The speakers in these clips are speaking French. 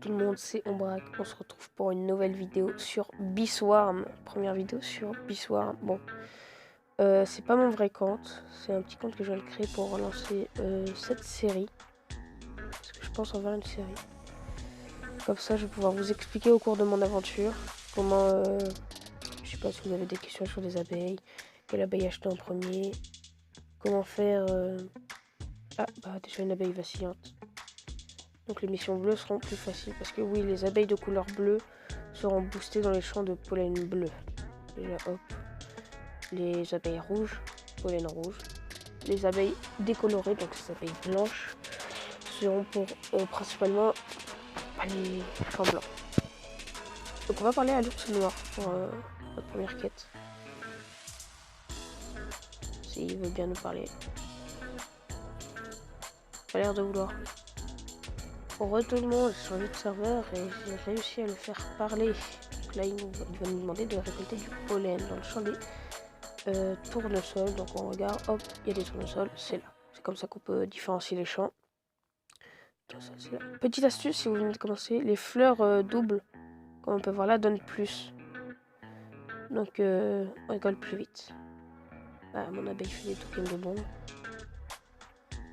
tout le monde, c'est Ombrac. On se retrouve pour une nouvelle vidéo sur Beeswarm. Première vidéo sur Beeswarm. Bon, c'est pas mon vrai compte. C'est un petit compte que je viens de créer pour relancer cette série. Parce que je pense en faire une série. Comme ça, je vais pouvoir vous expliquer au cours de mon aventure comment... je sais pas si vous avez des questions sur les abeilles. Quelle abeille acheter en premier. Comment faire... Ah, bah déjà une abeille vacillante. Donc les missions bleues seront plus faciles parce que oui, les abeilles de couleur bleue seront boostées dans les champs de pollen bleu. Déjà hop. Les abeilles rouges, pollen rouge. Les abeilles décolorées, donc les abeilles blanches, seront pour principalement les champs blancs. Donc on va parler à l'ours noir pour notre première quête. S'il veut bien nous parler. Il a l'air de vouloir. Pour tout le monde, j'ai changé de serveur et j'ai réussi à le faire parler. Donc là, il va nous demander de récolter du pollen dans le champ des tournesols. Donc on regarde, hop, il y a des tournesols, c'est là. C'est comme ça qu'on peut différencier les champs. Petite astuce, si vous venez de commencer, les fleurs doubles, comme on peut voir là, donnent plus. Donc on récolte plus vite. Ah, mon abeille fait des tokens de bombes.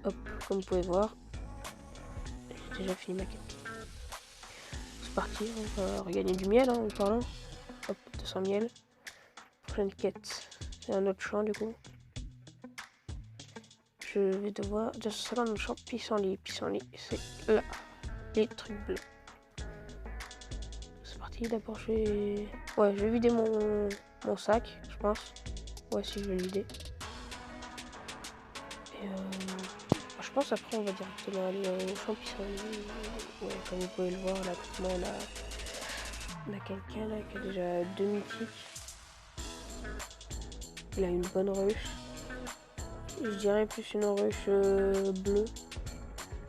Hop, comme vous pouvez voir, j'ai déjà fini ma quête. C'est parti, on va regagner du miel en parlant. Hop, 200 miel. Prochaine quête, c'est un autre champ du coup. Je vais devoir 250 dans le champ pissenlit. Pissenlit, c'est là, les trucs bleus. C'est parti, d'abord je vais vider mon sac, je pense. Ouais, si je vais le vider. Et je pense après on va directement aller au champ pissenlit. Ouais, comme vous pouvez le voir là, on a quelqu'un là qui a déjà 2 mythiques. Il a une bonne ruche. Je dirais plus une ruche bleue.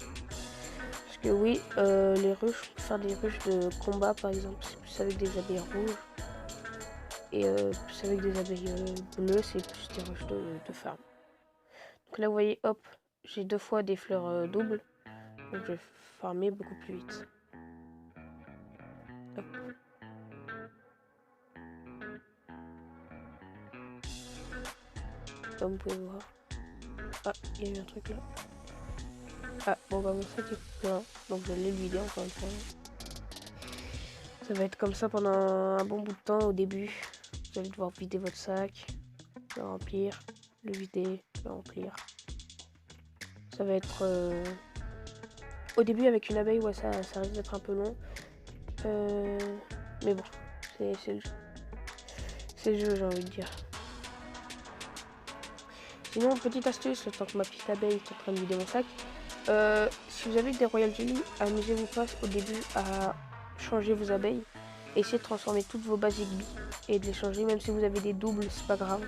Parce que oui, les ruches, on peut faire des ruches de combat par exemple, c'est plus avec des abeilles rouges. Et plus avec des abeilles bleues, c'est plus des ruches de farm. Donc là vous voyez, hop, j'ai 2 fois des fleurs doubles. Donc je vais farmer beaucoup plus vite. Hop. Comme vous pouvez voir. Ah, il y a eu un truc là. Ah, bon bah mon sac est plein. Donc je l'ai vidé encore une fois. Ça va être comme ça pendant un bon bout de temps au début. Vous allez devoir vider votre sac, le remplir, le vider, le remplir. Ça va être... Au début avec une abeille, ouais, ça risque d'être un peu long. Mais bon, c'est le jeu. C'est le jeu, j'ai envie de dire. Sinon, petite astuce, tant que ma petite abeille est en train de vider mon sac. Si vous avez des Royal Jelly, amusez-vous pas au début à changer vos abeilles. Essayez de transformer toutes vos basic bees et de les changer, même si vous avez des doubles, c'est pas grave.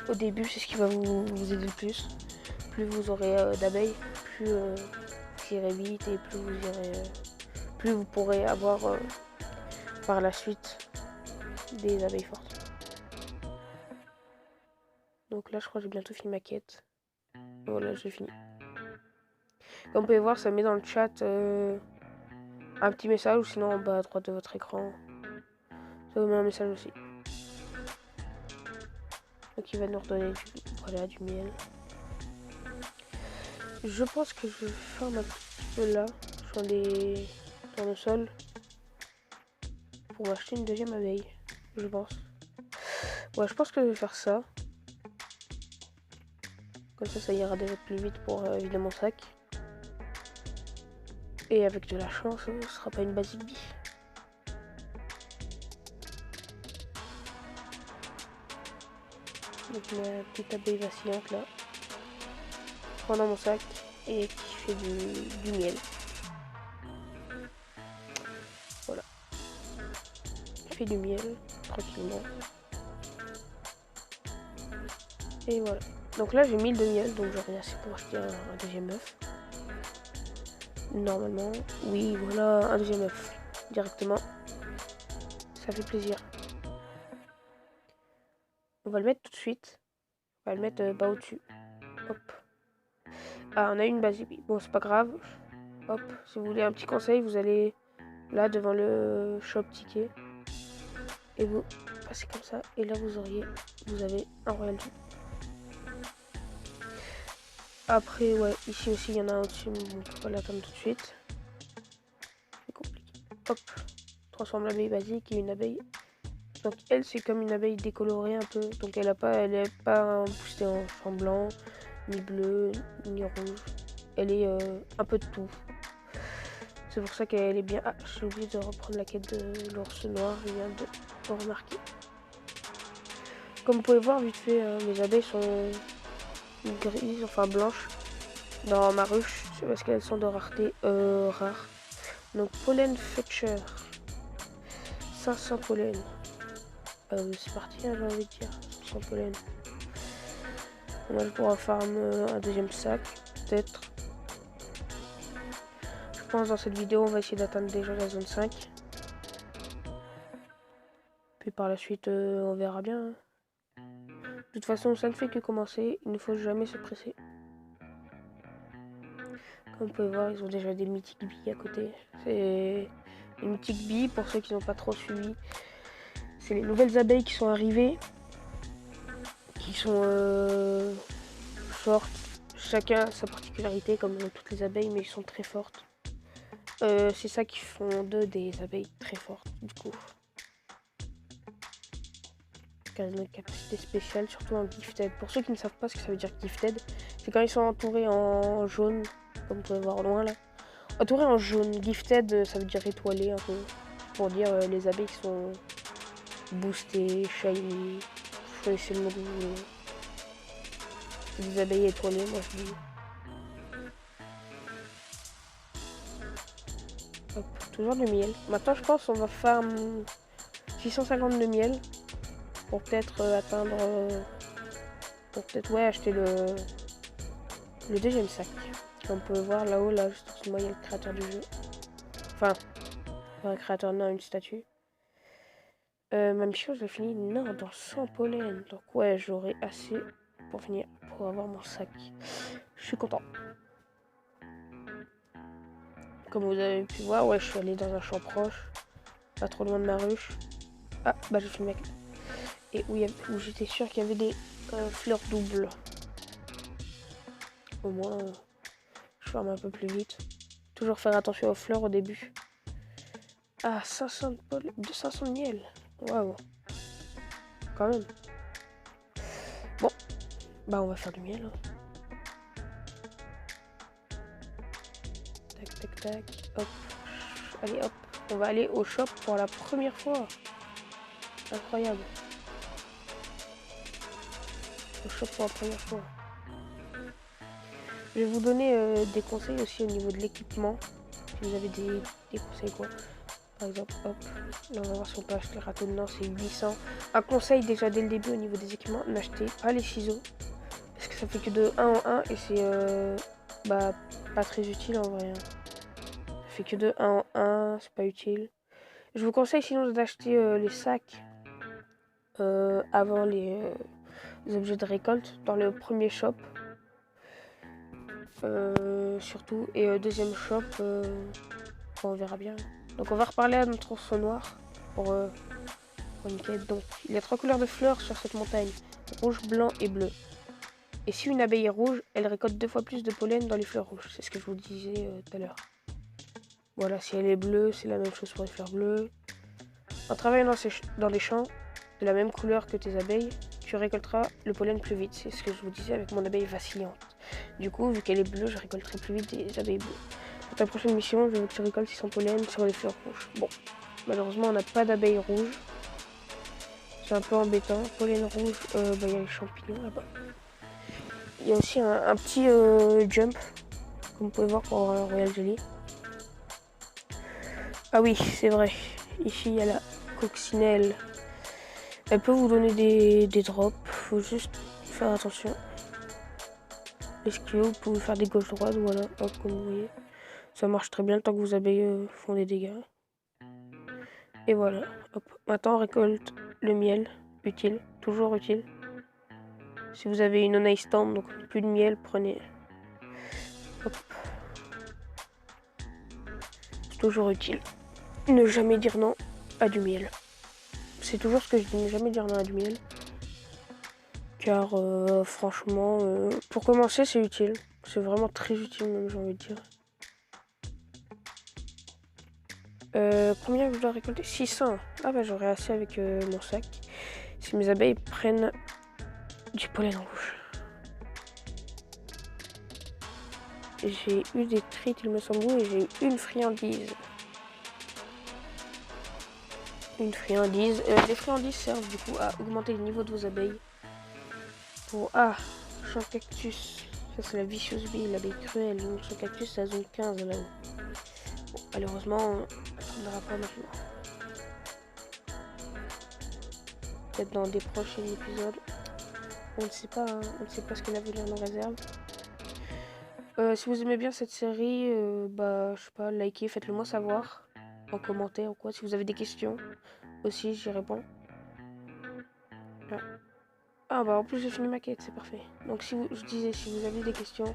Au début, c'est ce qui va vous aider le plus. Plus vous aurez d'abeilles, plus vous irez vite et plus vous pourrez avoir par la suite des abeilles fortes. Donc là, je crois que j'ai bientôt fini ma quête. Voilà, j'ai fini. Comme vous pouvez voir, ça met dans le chat un petit message, ou sinon en bas à droite de votre écran, ça vous met un message aussi. Donc il va nous redonner du miel. Je pense que je vais faire un petit peu là, sur les tournesols, pour m'acheter une deuxième abeille, je pense. Ouais, je pense que je vais faire ça. Comme ça ira déjà plus vite pour vider mon sac. Et avec de la chance, ce sera pas une basic bee. Donc ma petite abeille vacillante là, pendant mon sac et qui fait du miel. Voilà. Qui fait du miel tranquillement. Et voilà. Donc là j'ai 1000 de miel, donc j'aurai assez pour acheter un deuxième œuf. Normalement, oui, voilà, un deuxième œuf directement. Ça fait plaisir. On va le mettre tout de suite. On va le mettre bas au-dessus. Hop. Ah, on a une basique. Bon, c'est pas grave. Hop, si vous voulez un petit conseil, vous allez là devant le shop ticket. Et vous passez comme ça. Et là vous avez un royal jelly. Après ouais, ici aussi il y en a un au-dessus, mais on peut pas l'atteindre tout de suite. C'est compliqué. Hop, transforme l'abeille basique et une abeille. Donc elle c'est comme une abeille décolorée un peu. Donc elle est pas boostée en champ blanc, ni bleu, ni rouge. Elle est un peu de tout. C'est pour ça qu'elle est bien. Ah, j'ai oublié de reprendre la quête de l'ours noir, je viens de le remarquer. Comme vous pouvez voir, vite fait, mes abeilles sont grises, enfin blanches, dans ma ruche, c'est parce qu'elles sont de rareté rare. Donc pollen fetcher, 500 pollen. C'est parti, hein, j'ai envie de dire, 500 pollen. Moi je pourrais farm un deuxième sac, peut-être. Je pense dans cette vidéo on va essayer d'atteindre déjà la zone 5. Puis par la suite on verra bien. Hein. De toute façon ça ne fait que commencer, il ne faut jamais se presser. Comme vous pouvez voir, ils ont déjà des mythiques billes à côté. C'est les mythiques billes, pour ceux qui n'ont pas trop suivi. C'est les nouvelles abeilles qui sont arrivées, qui sont fortes. Chacun a sa particularité, comme toutes les abeilles, mais ils sont très fortes. C'est ça qui font d'eux des abeilles très fortes, du coup. Elles ont une capacité spéciale, surtout en gifted. Pour ceux qui ne savent pas ce que ça veut dire gifted, c'est quand ils sont entourés en jaune, comme vous pouvez voir au loin là. Entourés en jaune, gifted, ça veut dire étoilé un peu. Pour dire les abeilles qui sont boostées, shiny. Vous connaissez le mot que vous voulez. C'est des abeilles étoilées, moi je dis. Hop, toujours du miel. Maintenant je pense qu'on va farm 650 de miel. Pour peut-être atteindre... pour peut-être ouais acheter le deuxième sac. Comme on peut voir là-haut, là juste en dessous de moi il y a le créateur du jeu. Enfin, pas un créateur, non, une statue. Même chose, j'ai fini, non, dans 100 pollen. Donc ouais, j'aurai assez pour finir, pour avoir mon sac. Je suis content. Comme vous avez pu voir, ouais, je suis allé dans un champ proche. Pas trop loin de ma ruche. Ah, bah j'ai fait le mec. Et où j'étais sûr qu'il y avait des fleurs doubles. Au moins, je ferme un peu plus vite. Toujours faire attention aux fleurs au début. Ah, 500 de pollen, 500 de miel. Waouh. Quand même. Bon, bah on va faire du miel. Hein. Tac, tac, tac. Hop. Allez, hop. On va aller au shop pour la première fois. Incroyable. Au shop pour la première fois. Je vais vous donner des conseils aussi au niveau de l'équipement. Si vous avez des conseils quoi. Par exemple, hop. Là, on va voir si on peut acheter le râteau. Non, c'est 800. Un conseil déjà dès le début au niveau des équipements. N'achetez pas les ciseaux. Parce que ça fait que de 1 en 1 et c'est bah, pas très utile en vrai. Hein. Ça fait que de 1 en 1, c'est pas utile. Je vous conseille sinon d'acheter les sacs avant les objets de récolte dans le premier shop. Surtout. Et deuxième shop, bon, on verra bien. Donc on va reparler à notre ours noir pour une quête. Donc il y a 3 couleurs de fleurs sur cette montagne. Rouge, blanc et bleu. Et si une abeille est rouge, elle récolte 2 fois plus de pollen dans les fleurs rouges. C'est ce que je vous disais tout à l'heure. Voilà, si elle est bleue, c'est la même chose pour les fleurs bleues. En travaillant dans les champs de la même couleur que tes abeilles, tu récolteras le pollen plus vite. C'est ce que je vous disais avec mon abeille vacillante. Du coup, vu qu'elle est bleue, je récolterai plus vite des abeilles bleues. Pour ta prochaine mission, je veux que tu récoltes 600 pollen sur les fleurs rouges. Bon, malheureusement, on n'a pas d'abeilles rouges. C'est un peu embêtant. Pollen rouge, bah, il y a les champignons là-bas. Il y a aussi un petit jump, comme vous pouvez voir pour avoir un Royal Jelly. Ah oui, c'est vrai. Ici, il y a la coccinelle. Elle peut vous donner des drops. Faut juste faire attention. L'esquive, vous pouvez faire des gauches-droites, voilà, hop, comme vous voyez. Ça marche très bien le temps que vos abeilles font des dégâts. Et voilà, hop. Maintenant, on récolte le miel, utile, toujours utile. Si vous avez une Honey Stand, donc plus de miel, prenez. Hop. C'est toujours utile. ne jamais dire non à du miel. C'est toujours ce que je dis, ne jamais dire non à du miel. Car franchement, pour commencer, c'est utile. C'est vraiment très utile même, j'ai envie de dire. Combien je dois récolter? 600. Ah bah j'aurai assez avec mon sac. Si mes abeilles prennent du pollen rouge. J'ai eu des treats, il me semble, et j'ai eu une friandise. Une friandise. Les friandises servent du coup à augmenter le niveau de vos abeilles. Pour... Ah, champ cactus. Ça c'est la vicious bee, l'abeille cruelle. Donc champ cactus c'est la zone 15 là-haut. Bon, malheureusement, on n'attendra pas maintenant. Peut-être dans des prochains épisodes. On ne sait pas, hein. On ne sait pas ce que l'avenir nous réserve. Si vous aimez bien cette série, bah je sais pas, likez, faites-le moi savoir en commentaire ou quoi. Si vous avez des questions aussi, j'y réponds. Ouais. Ah bah en plus j'ai fini ma quête, c'est parfait. Donc si vous, je disais, si vous avez des questions,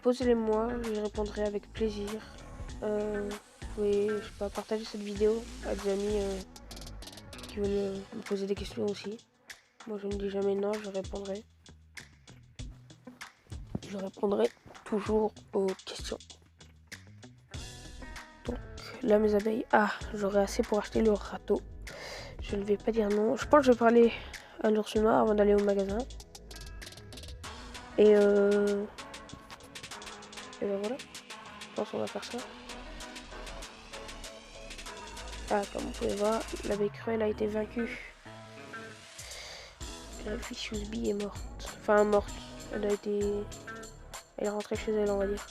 posez-les moi, j'y répondrai avec plaisir. Vous pouvez, je sais pas, partager cette vidéo à des amis qui veulent me poser des questions aussi. Moi je ne dis jamais non, je répondrai. Je répondrai toujours aux questions. Donc là mes abeilles, ah j'aurai assez pour acheter le râteau. Je ne vais pas dire non. Je pense que je vais parler à l'ours noir avant d'aller au magasin. Et ben voilà. Je pense qu'on va faire ça. Ah, comme vous pouvez voir, l'abeille cruelle a été vaincue. La vicious bee est morte. Enfin, morte. Elle a été... Elle est rentrée chez elle, on va dire.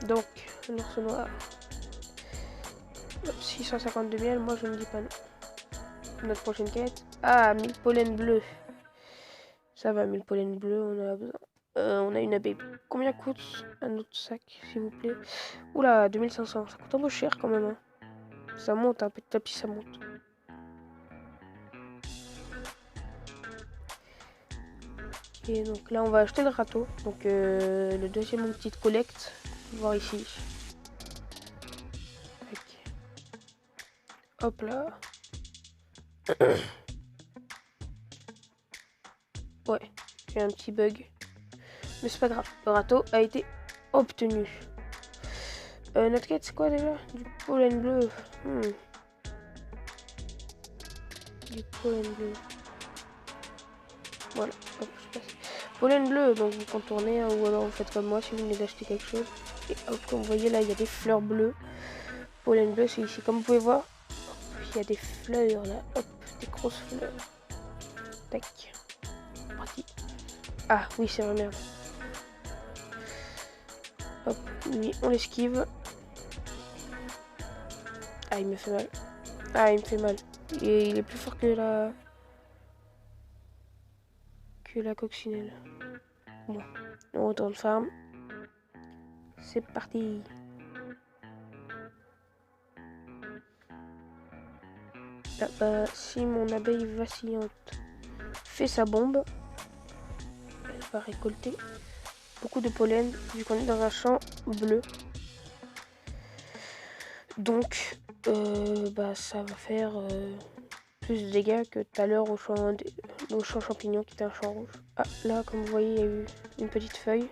Donc, l'ours noir. 652 miel, moi je ne dis pas non. Notre prochaine quête. Ah, 1000 pollen bleus. Ça va, 1000 pollen bleus, on a besoin. On a une abeille. Combien coûte un autre sac, s'il vous plaît? Oula, 2500. Ça coûte un peu cher quand même. Hein. Ça monte, un petit à petit, ça monte. Et donc là, on va acheter le râteau. Donc le deuxième outil de collecte. On va voir ici. Okay. Hop là. Ouais, j'ai un petit bug. Mais c'est pas grave. Le râteau a été obtenu. Notre quête, c'est quoi déjà? Du pollen bleu. Du pollen bleu. Voilà. Hop, je passe. Pollen bleu, donc vous contournez hein, ou alors vous faites comme moi si vous venez d'acheter quelque chose. Et hop, comme vous voyez là, il y a des fleurs bleues. Pollen bleu, c'est ici. Comme vous pouvez voir, il y a des fleurs là. Hop, des grosses fleurs. Tac. Parti. Ah oui, c'est vrai, merde. Hop, lui, on l'esquive. Ah, il me fait mal. Ah, il me fait mal. Et il est plus fort que la coccinelle. Bon, on retourne farm. C'est parti. Ah, bah, si mon abeille vacillante fait sa bombe, elle va récolter beaucoup de pollen vu qu'on est dans un champ bleu. Donc, bah, ça va faire plus de dégâts que tout à l'heure au champ champignon qui était un champ rouge. Ah, là, comme vous voyez, il y a eu une petite feuille.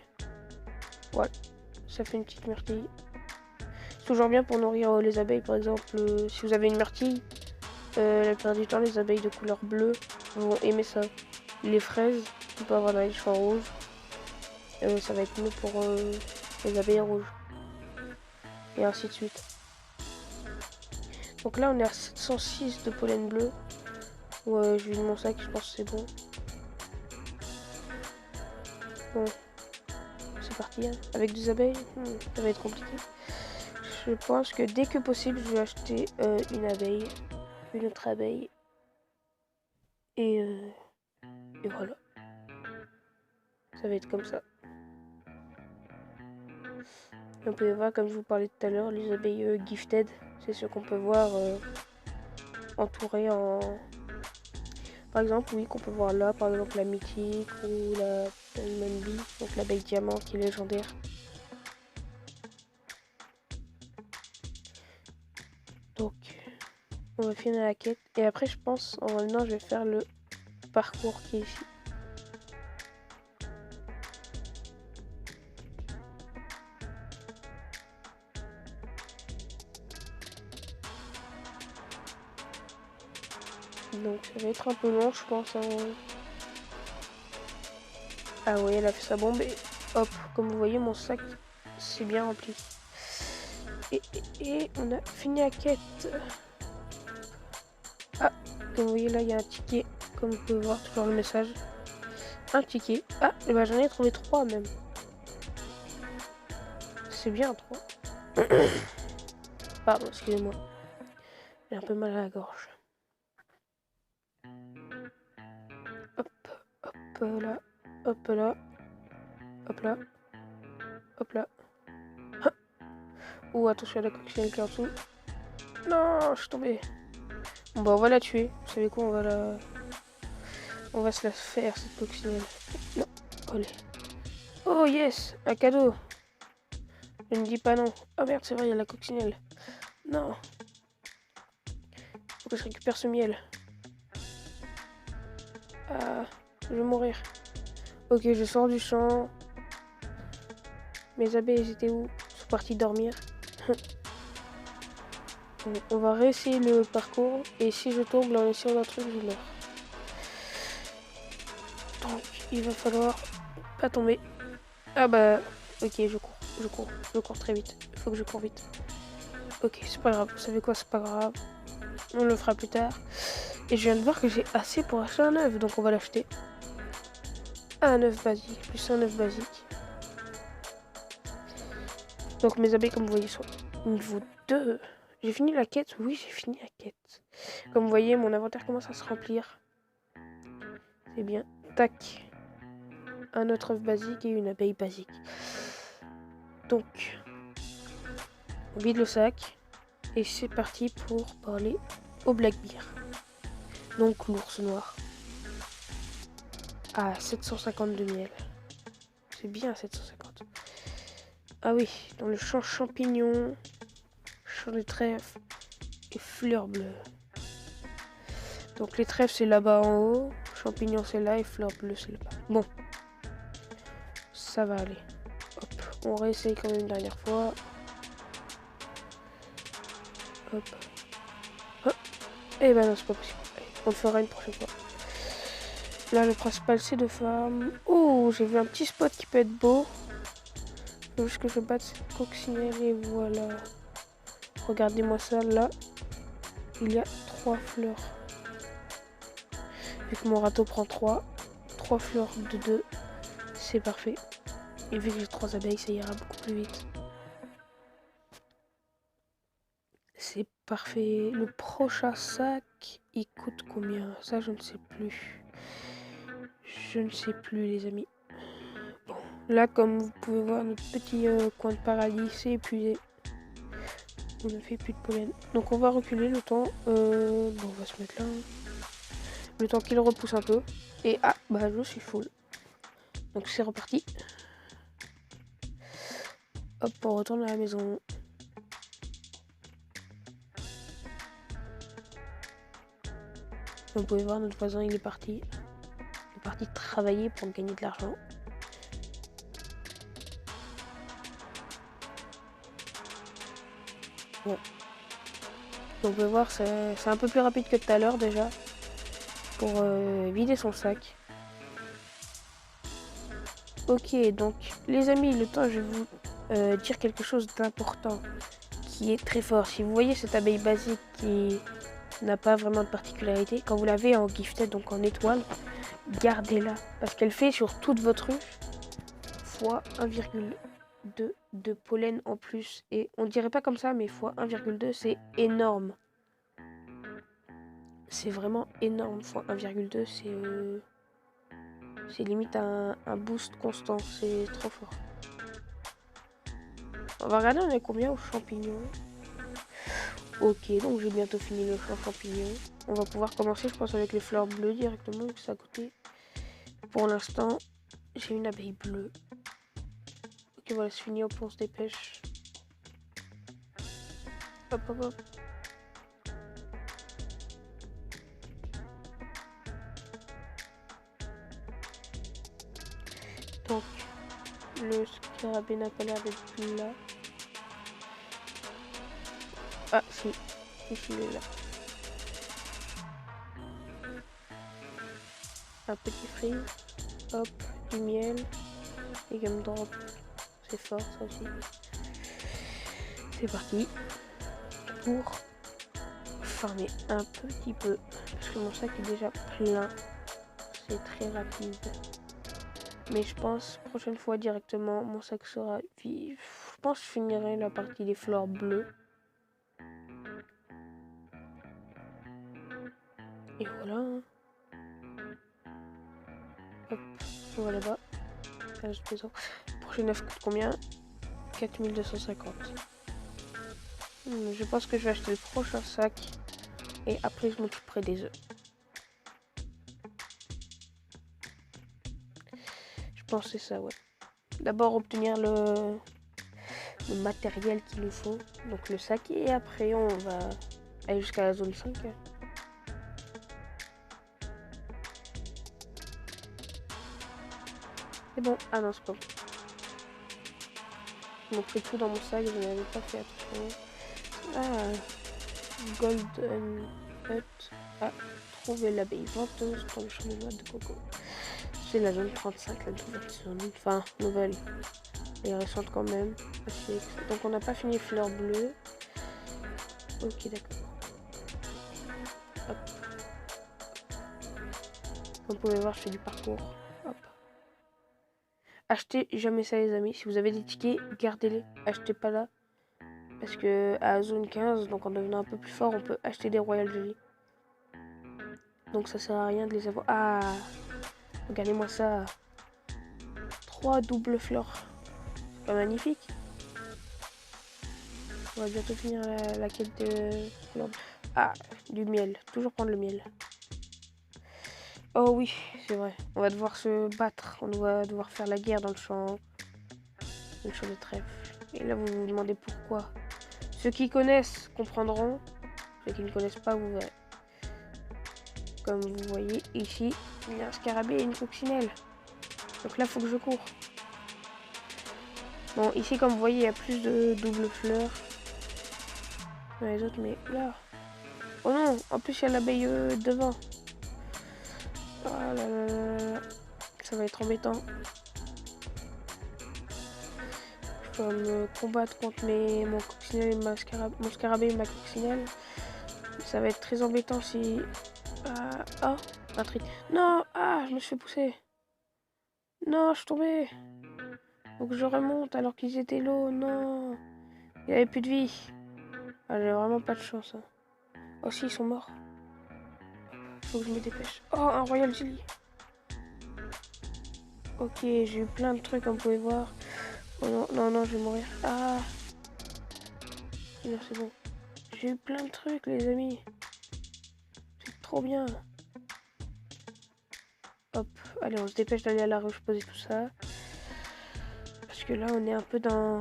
Voilà, ça fait une petite myrtille. C'est toujours bien pour nourrir les abeilles, par exemple, si vous avez une myrtille, la plupart du temps, les abeilles de couleur bleue vont aimer ça. Les fraises, on peut avoir dans les champs rouges. Ça va être mieux pour les abeilles rouges. Et ainsi de suite. Donc là, on est à 706 de pollen bleu. Ouais, je vide mon sac, je pense que c'est bon. Bon, c'est parti. Hein. Avec des abeilles, ça va être compliqué. Je pense que dès que possible, je vais acheter une abeille. Une autre abeille. Et voilà. Ça va être comme ça. Et on peut voir, comme je vous parlais tout à l'heure, les abeilles gifted. C'est ce qu'on peut voir entourées en... Par exemple, oui, qu'on peut voir là, par exemple la mythique ou la Diamond Bee, donc l'abeille diamant qui est légendaire. On va finir la quête. Et après, je pense, en revenant, je vais faire le parcours qui est ici. Donc ça va être un peu long, je pense. Hein. Ah oui, elle a fait sa bombe et hop, comme vous voyez, mon sac, c'est bien rempli. Et on a fini la quête. Ah, comme vous voyez là, il y a un ticket. Comme vous pouvez voir, toujours le message. Un ticket. Ah, et ben j'en ai trouvé 3 même. C'est bien 3. Pardon, excusez-moi. J'ai un peu mal à la gorge. Hop, hop là, hop là, hop là, hop là. Ah. Oh, attention à la coccinelle qui est en dessous. Non, je suis tombé. Bon bah on va la tuer. Vous savez quoi, on va se la faire cette coccinelle. Non, allez. Oh yes, un cadeau. Je ne dis pas non. Ah merde, c'est vrai, il y a la coccinelle. Non. Faut que je récupère ce miel. Ah, je vais mourir. Ok, je sors du champ. Mes abeilles, étaient où? Ils sont partis dormir. On va réessayer le parcours. Et si je tombe là en essayant d'un truc, je meurs. Donc, il va falloir pas tomber. Ah bah, ok, je cours très vite. Il faut que je cours vite. Ok, c'est pas grave. Vous savez quoi, c'est pas grave. On le fera plus tard. Et je viens de voir que j'ai assez pour acheter un œuf, donc on va l'acheter. Un œuf basique, plus un œuf basique. Donc mes abeilles, comme vous voyez, sont niveau 2. J'ai fini la quête? Oui, j'ai fini la quête. Comme vous voyez, mon inventaire commence à se remplir. C'est bien. Tac. Un autre œuf basique et une abeille basique. Donc, on vide le sac. Et c'est parti pour parler au Blackbeard. Donc l'ours noir. Ah, 750 de miel. C'est bien 750. Ah oui, dans le champ champignon, champ de trèfle et fleurs bleues. Donc les trèfles c'est là-bas en haut, champignons c'est là et fleurs bleues c'est là-bas. Bon, ça va aller. Hop, on réessaye quand même une dernière fois. Hop. Hop. Et ben non, c'est pas possible. Allez, on le fera une prochaine fois. Là, le principal c'est de farm. Oh, j'ai vu un petit spot qui peut être beau. Faut juste que je batte cette coccinelle et voilà. Regardez-moi ça, là. Il y a 3 fleurs. Vu que mon râteau prend 3 fleurs de 2, c'est parfait. Et vu que j'ai 3 abeilles, ça ira beaucoup plus vite. C'est parfait. Le prochain sac, il coûte combien? Ça, je ne sais plus. Je ne sais plus, les amis. Bon, là, comme vous pouvez voir, notre petit coin de paradis s'est épuisé. On ne fait plus de pollen. Donc on va reculer le temps. Bon, on va se mettre là. Le temps qu'il repousse un peu. Et ah, bah je suis full. Donc c'est reparti. Hop, on retourne à la maison. Vous pouvez voir, notre voisin, il est parti. Il est parti travailler pour gagner de l'argent. Bon. Vous pouvez voir, c'est un peu plus rapide que tout à l'heure déjà. Pour vider son sac. Ok, donc les amis, le temps, je vais vous dire quelque chose d'important. Qui est très fort. Si vous voyez cette abeille basique qui n'a pas vraiment de particularité, quand vous l'avez en gifted, donc en étoile, gardez-la. Parce qu'elle fait sur toute votre ruche fois 1,2 de pollen en plus. Et on dirait pas comme ça, mais fois 1,2, c'est énorme. C'est vraiment énorme. Fois 1,2, c'est limite un boost constant. C'est trop fort. On va regarder, on est combien aux champignons. Ok, donc j'ai bientôt fini le champ champignon. On va pouvoir commencer, je pense, avec les fleurs bleues directement, vu que c'est à côté. Pour l'instant, j'ai une abeille bleue. Ok, voilà, c'est fini, hop, on se dépêche. Hop, hop, hop. Donc, le scarabée n'a pas l'air d'être là. Ah, si. Ici, il est là. Un petit freeze. Hop, du miel. Et gumdrop. C'est fort, ça aussi. C'est parti. Pour farmer un petit peu. Parce que mon sac est déjà plein. C'est très rapide. Mais je pense, prochaine fois directement, mon sac sera vide. Je pense que je finirai la partie des fleurs bleues. Et voilà. Hop, on va là-bas. Prochain œuf coûte combien? 4250. Je pense que je vais acheter le prochain sac. Et après, je m'occuperai des œufs. Je pense que c'est ça, ouais. D'abord, obtenir le matériel qu'il nous faut. Donc le sac. Et après, on va aller jusqu'à la zone 5. C'est bon. Ah non, c'est pas bon. Ils m'ont pris tout dans mon sac. Je n'avais pas fait attention. Ah, Golden Hut a trouvé l'abeille venteuse dans le champ de noix de coco. C'est la zone 35, la nouvelle zone. Enfin, nouvelle. Elle est récente quand même. Donc on n'a pas fini fleur bleue. Ok, d'accord. Hop. Comme vous pouvez voir, je fais du parcours. Hop. Achetez jamais ça, les amis. Si vous avez des tickets, gardez-les. Achetez pas là. Parce que à zone 15, donc en devenant un peu plus fort, on peut acheter des Royal Jelly. Donc ça sert à rien de les avoir. Ah, regardez-moi ça. 3 doubles fleurs. C'est pas magnifique. On va bientôt finir la quête de fleurs. Ah, du miel. Toujours prendre le miel. Oh oui, c'est vrai. On va devoir se battre. On va devoir faire la guerre dans le champ. Le champ de trèfle. Et là, vous vous demandez pourquoi. Ceux qui connaissent comprendront. Ceux qui ne connaissent pas, vous verrez. Comme vous voyez ici, il y a un scarabée et une coccinelle. Donc là, il faut que je cours. Bon, ici, comme vous voyez, il y a plus de doubles fleurs. Dans les autres, mais là. Oh non, en plus, il y a l'abeille devant. Oh là là là là. Ça va être embêtant. Je dois me combattre contre mon coccinelle et mon scarabée et ma coccinelle. Ça va être très embêtant si... oh, un tri. Non, ah, je me suis fait pousser. Non, je suis tombée. Donc je remonte alors qu'ils étaient l'eau. Non, il n'y avait plus de vie. Ah, j'ai vraiment pas de chance. Hein. Oh si, ils sont morts. Faut que je me dépêche. Oh, un Royal Jelly. Ok, j'ai eu plein de trucs comme vous pouvez voir. Oh non, non, non, je vais mourir. Ah. Non, c'est bon. J'ai eu plein de trucs, les amis. C'est trop bien. Hop, allez, on se dépêche d'aller à la ruche poser tout ça. Parce que là, on est un peu dans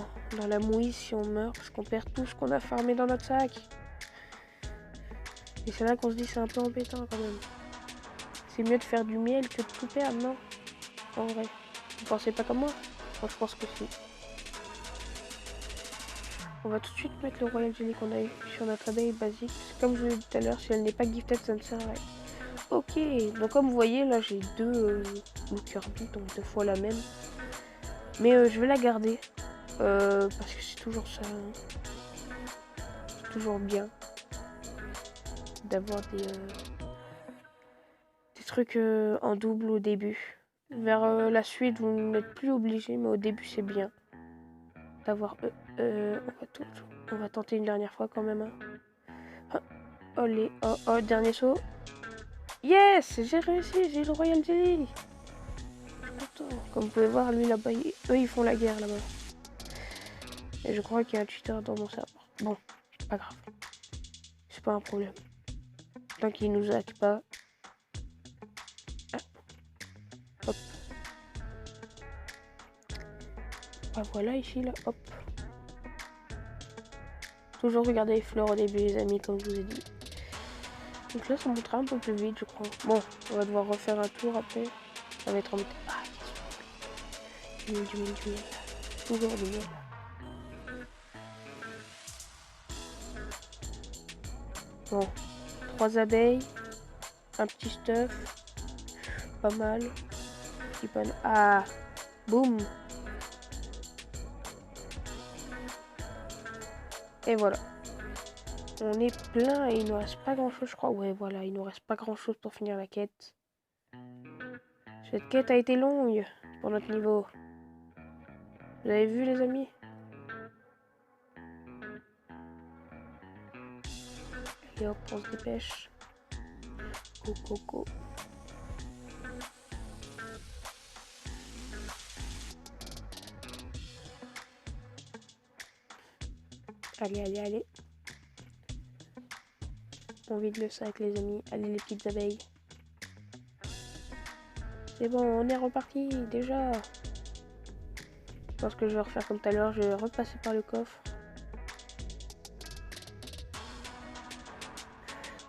la mouise si on meurt. Parce qu'on perd tout ce qu'on a farmé dans notre sac. Et c'est là qu'on se dit c'est un peu embêtant quand même. C'est mieux de faire du miel que de tout perdre, non? En vrai. Vous pensez pas comme moi? Moi, je pense que si. On va tout de suite mettre le Royal Jelly qu'on a eu sur notre abeille basique. Comme je vous l'ai dit tout à l'heure, si elle n'est pas gifted, ça ne sert à rien. Ok, donc comme vous voyez, là j'ai deux Kirby, donc 2 fois la même. Mais je vais la garder. Parce que c'est toujours ça. C'est toujours bien. D'avoir des trucs en double au début. Vers la suite, vous n'êtes plus obligé, mais au début, c'est bien. D'avoir... on va tenter une dernière fois quand même. Hein. Oh, dernier saut. Yes, j'ai réussi, j'ai le Royal Jelly. Je suis content. Comme vous pouvez voir, lui là-bas, eux ils font la guerre là-bas. Et je crois qu'il y a un tuteur dans mon serveur. Bon, c'est pas grave. C'est pas un problème. Tant qu'il nous hack pas. Ah. Hop. Ah voilà, ici, là, hop. Toujours regarder les fleurs au début, les amis, comme je vous ai dit. Donc là, ça montera un peu plus vite, je crois. Bon, on va devoir refaire un tour après. Ça va être embêtant. Ah, Du miel, du miel, du miel. Toujours du miel. Bon, 3 abeilles, un petit stuff, pas mal. Petit pan. Ah, boum. Et voilà. On est plein et il nous reste pas grand chose, je crois. Ouais, voilà, il nous reste pas grand chose pour finir la quête. Cette quête a été longue pour notre niveau. Vous avez vu, les amis? Allez hop, on se dépêche. Go, go, go. Allez, allez, allez. On vide le sac, les amis. Allez, les petites abeilles. C'est bon, on est reparti, déjà. Je pense que je vais refaire comme tout à l'heure. Je vais repasser par le coffre.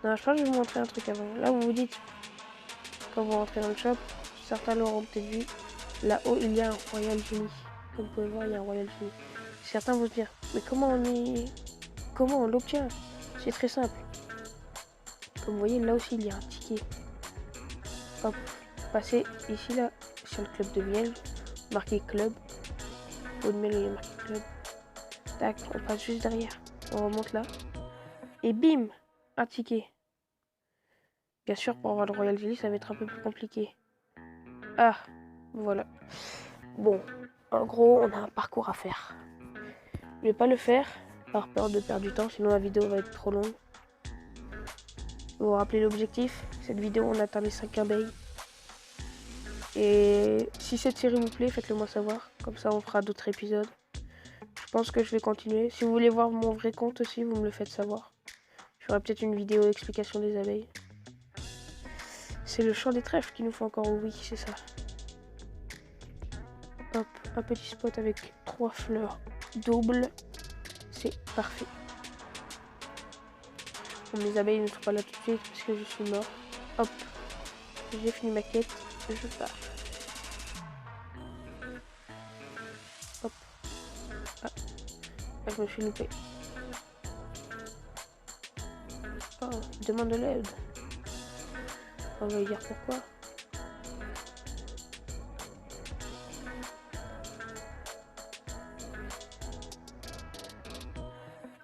Non, je pense que je vais vous montrer un truc avant. Là, vous vous dites, quand vous rentrez dans le shop, certains l'auront peut-être vu. Là-haut, il y a un Royal Jelly. Comme vous pouvez voir, il y a un Royal Jelly. Certains vont se dire, mais comment on l'obtient? C'est très simple. Comme vous voyez, là aussi, il y a un ticket. Hop, passez ici, là, sur le club de miel. Marqué club. Au de miel, il y a marqué club. Tac, on passe juste derrière. On remonte là. Et bim, un ticket. Bien sûr, pour avoir le Royal Jelly, ça va être un peu plus compliqué. Ah, voilà. Bon, en gros, on a un parcours à faire. Je vais pas le faire, par peur de perdre du temps, sinon la vidéo va être trop longue. Vous vous rappelez l'objectif? Cette vidéo, on atteint les 5 abeilles. Et si cette série vous plaît, faites-le moi savoir. Comme ça, on fera d'autres épisodes. Je pense que je vais continuer. Si vous voulez voir mon vrai compte aussi, vous me le faites savoir. Je ferai peut-être une vidéo explication des abeilles. C'est le champ des trèfles qu'il nous faut encore. Oui, c'est ça. Hop, un petit spot avec 3 fleurs doubles. C'est parfait. Bon, mes abeilles ne sont pas là tout de suite parce que je suis mort. Hop, j'ai fini ma quête. Je pars. Hop. Ah, je me suis loupé. Oh, il demande de l'aide. On va lui dire pourquoi.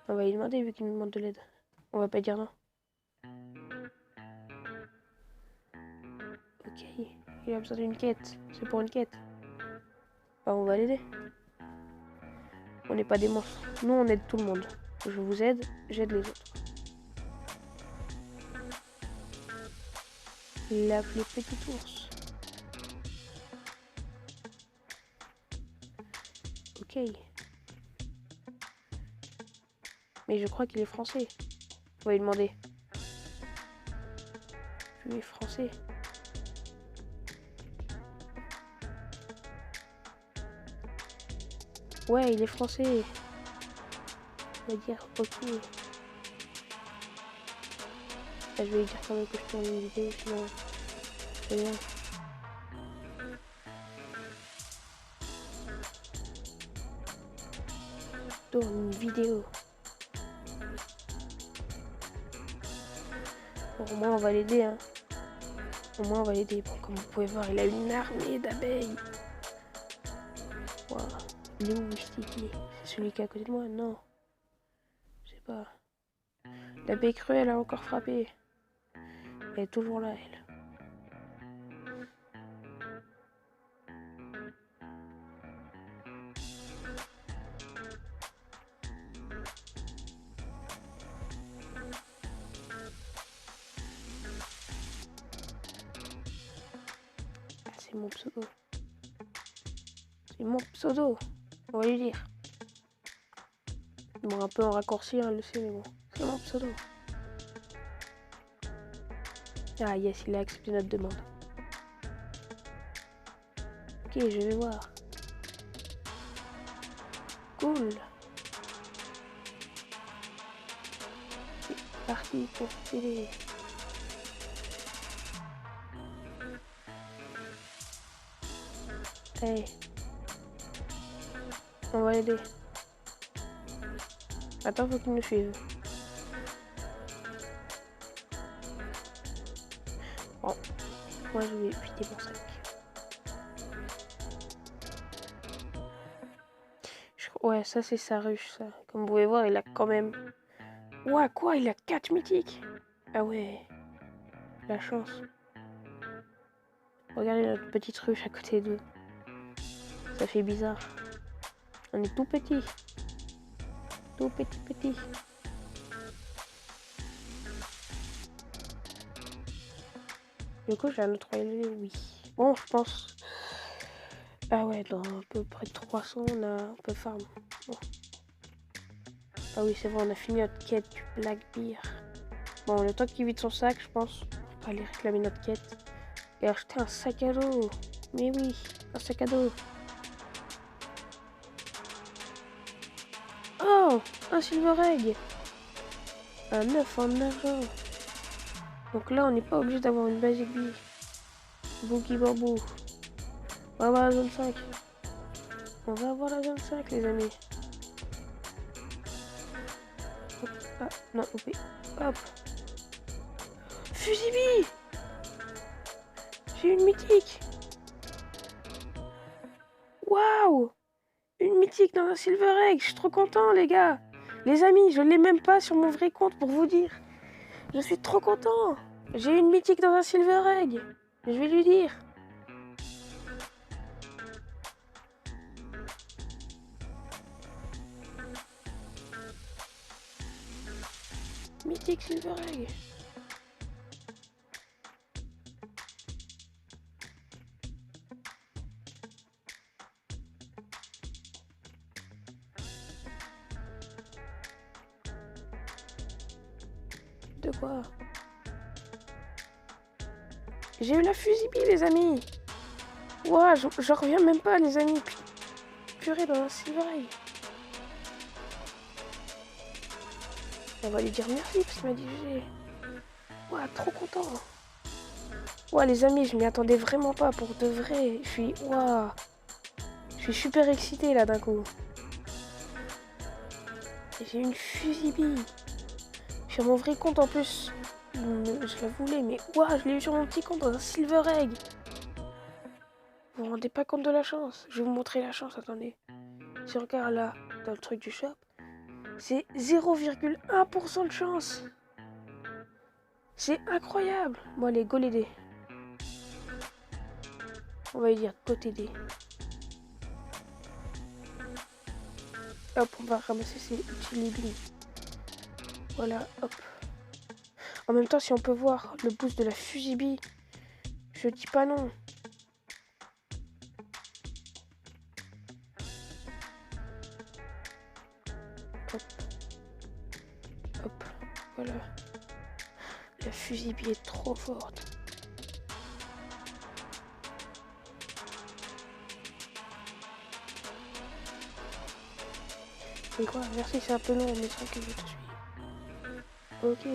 On va lui demander vu qu'il nous demande de l'aide. On va pas dire non. Ok, il a besoin d'une quête. C'est pour une quête. Bah, on va l'aider. On n'est pas des monstres. Nous, on aide tout le monde. Je vous aide, j'aide les autres. Il l'a appelé Petit Ours. Ok. Mais je crois qu'il est français. On va lui demander. Tu es français? Ouais, il est français. On va dire ok. Là, je vais lui dire quand même que je tourne une vidéo, sinon c'est rien. Tourne une vidéo. Bon, au moins on va l'aider, hein. Au moins on va l'aider. Bon, comme vous pouvez voir, il a une armée d'abeilles. Wow. Il est où, Sticky? C'est celui qui est à côté de moi? Non. Je sais pas. L'abeille cruelle a encore frappé. Elle est toujours là, elle. Ah, c'est mon pseudo. C'est mon pseudo. On va lui dire. Bon, un peu en raccourci, hein, le sait, mais bon. C'est mon pseudo. Ah, yes, il a accepté notre demande. Ok, je vais voir. Cool. C'est parti pour t'aider. Hey, On va aider. Attends, faut qu'il nous suive. Bon, moi je vais vider mon sac. Ouais, ça c'est sa ruche, ça. Comme vous pouvez voir, il a quand même... Ouah, quoi? Il a 4 mythiques? Ah ouais, la chance. Regardez notre petite ruche à côté d'eux. Ça fait bizarre. On est tout petit. Tout petit. Du coup, j'ai un autre royaume, oui. Bon, je pense... Ah ouais, dans à peu près 300, on peut farm. Bon. Ah oui, c'est vrai, on a fini notre quête du Blackbeard. Bon, le temps qu'il vide son sac, je pense, on va aller réclamer notre quête. Et acheter un sac à dos. Mais oui, un sac à dos. Oh, un silver egg. Un œuf en argent. Donc là, on n'est pas obligé d'avoir une basic bee. Boogie bambou. On va avoir la zone 5. On va avoir la zone 5, les amis. Hop, ah, non, loupé. Hop. Fusibi. J'ai une mythique. Waouh. Une mythique dans un silver egg. Je suis trop content, les gars. Les amis, je l'ai même pas sur mon vrai compte pour vous dire. Je suis trop content. J'ai une mythique dans un silver egg. Je vais lui dire. Mythique silver egg. De quoi? J'ai eu la fusibie, les amis. Ouah, j'en reviens même pas, les amis. Purée dans un silver egg. On va lui dire merci parce qu'il m'a dit GG. Ouah, trop content. Ouah, les amis, je m'y attendais vraiment pas pour de vrai. Ouah. Je suis super excité là d'un coup. J'ai une fusibie. Sur mon vrai compte en plus. Je la voulais, mais ouah, je l'ai eu sur mon petit compte dans un silver egg. Vous vous rendez pas compte de la chance? Je vais vous montrer la chance, attendez. Si on regarde là, dans le truc du shop, c'est 0,1% de chance. C'est incroyable. Bon, allez, go l'aider. On va lui dire go t'aider. Hop, on va ramasser ces chili beans. Voilà, hop. En même temps, si on peut voir le boost de la fusibie, je dis pas non. Hop. Hop. Voilà. La fusibie est trop forte. C'est quoi? Merci, c'est un peu long, mais c'est que je te suis. Ok.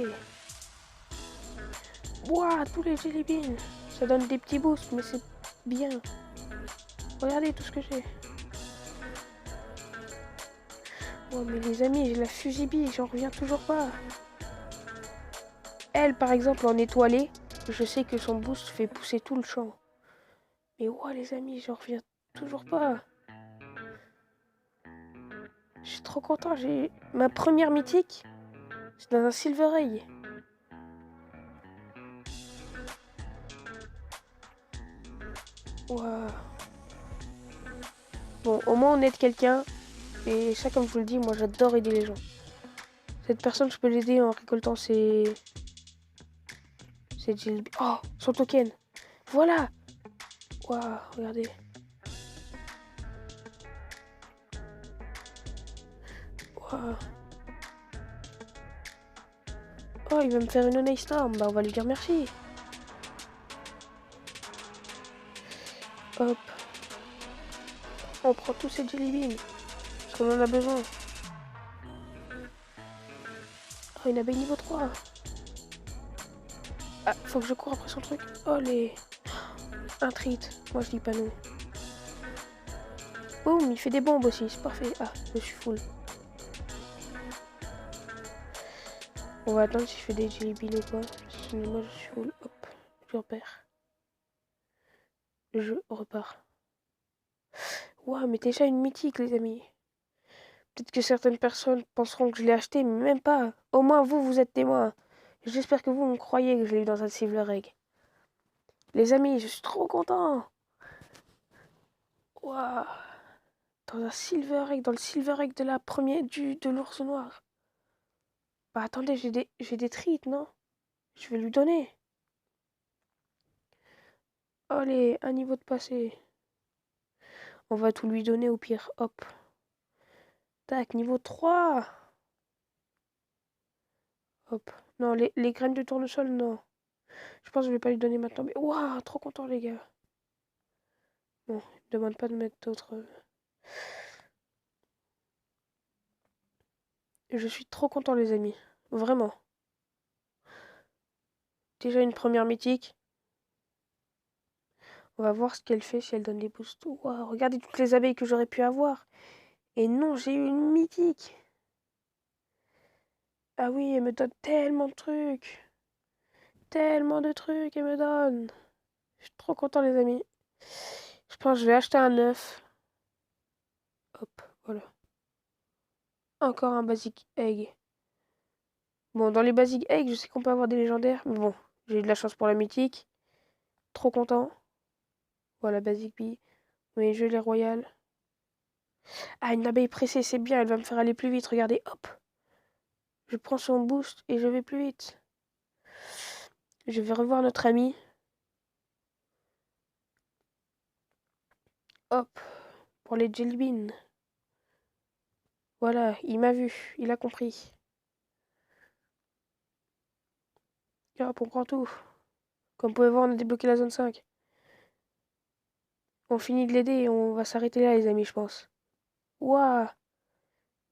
Ouah, tous les jelly beans. Ça donne des petits boosts, mais c'est bien. Regardez tout ce que j'ai. Oh, mais les amis, j'ai la fusibie, j'en reviens toujours pas. Elle, par exemple, en étoilée, je sais que son boost fait pousser tout le champ. Mais ouah, les amis, j'en reviens toujours pas. Je suis trop content, j'ai ma première mythique. C'est dans un silver egg. Ouah. Bon, au moins on aide quelqu'un. Et ça, comme je vous le dis, moi j'adore aider les gens. Cette personne, je peux l'aider en récoltant ses jelly. Oh, son token. Voilà. Waouh, regardez. Waouh. Oh, il va me faire une Ice Storm. Bah, on va lui dire merci. Hop. On prend tous ces jelly beans. Parce qu'on en a besoin. Oh, une abeille niveau 3. Ah, faut que je cours après son truc. Oh, les... Un treat. Moi, je dis pas non. Boum, il fait des bombes aussi, c'est parfait. Ah, je suis full. On va attendre si je fais des jelly beans ou pas. Sinon, moi, je suis full. Hop, je repère. Je repars. Waouh, mais déjà une mythique, les amis. Peut-être que certaines personnes penseront que je l'ai acheté, mais même pas. Au moins, vous êtes témoins. J'espère que vous me croyez que je l'ai eu dans un Silver Egg. Les amis, je suis trop content. Waouh. Dans un Silver Egg, dans le Silver Egg de la première, de l'ours noir. Bah attendez, j'ai des treats, non? Je vais lui donner. Allez, un niveau de passé. On va tout lui donner au pire. Hop. Tac, niveau 3. Hop. Non, les graines de tournesol, non. Je pense que je vais pas lui donner maintenant. Mais waouh, trop content, les gars. Bon, il ne demande pas de mettre d'autres. Je suis trop content, les amis. Vraiment. Déjà une première mythique. On va voir ce qu'elle fait si elle donne des boosts. Waouh, regardez toutes les abeilles que j'aurais pu avoir. Et non, j'ai eu une mythique. Ah oui, elle me donne tellement de trucs. Tellement de trucs, elle me donne. Je suis trop content, les amis. Je pense que je vais acheter un œuf. Hop, voilà. Encore un basic egg. Bon, dans les basic eggs, je sais qu'on peut avoir des légendaires. Mais bon, j'ai eu de la chance pour la mythique. Trop content. Voilà, basic bee. Oui, gelée royale. Ah, une abeille pressée, c'est bien. Elle va me faire aller plus vite. Regardez, hop. Je prends son boost et je vais plus vite. Je vais revoir notre ami. Hop. Pour les jelly beans. Voilà, il m'a vu. Il a compris. Et hop, on prend tout. Comme vous pouvez voir, on a débloqué la zone 5. On finit de l'aider et on va s'arrêter là, les amis, je pense. Waouh!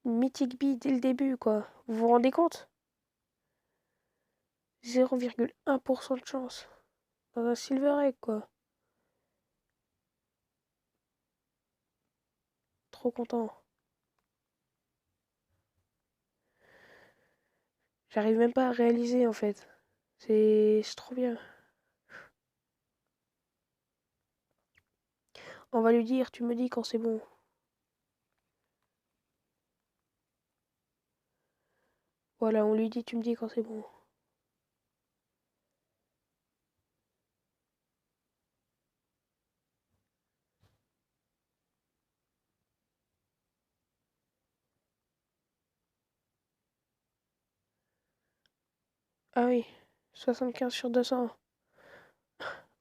Mythic Bee dès le début, quoi. Vous vous rendez compte? 0,1% de chance. Dans un Silver Egg, quoi. Trop content. J'arrive même pas à réaliser, en fait. C'est trop bien. On va lui dire, tu me dis quand c'est bon. Voilà, on lui dit, tu me dis quand c'est bon. Ah oui, 75 sur 200.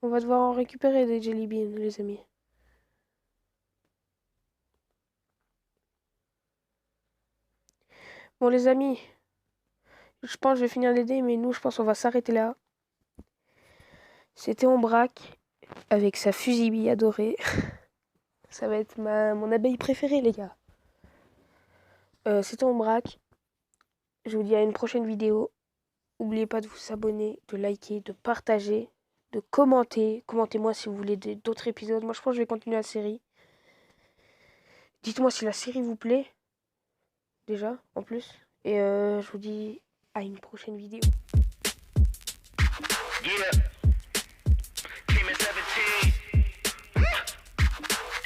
On va devoir en récupérer des jelly beans, les amis. Bon, les amis, je pense que je vais finir d'aider, mais nous, je pense qu'on va s'arrêter là. C'était Ombraque avec sa fusibille adorée. Ça va être mon abeille préférée, les gars. C'était Ombraque. Je vous dis à une prochaine vidéo. N'oubliez pas de vous abonner, de liker, de partager, de commenter. Commentez-moi si vous voulez d'autres épisodes. Moi, je pense que je vais continuer la série. Dites-moi si la série vous plaît. Déjà, en plus. Et je vous dis à une prochaine vidéo. Yeah.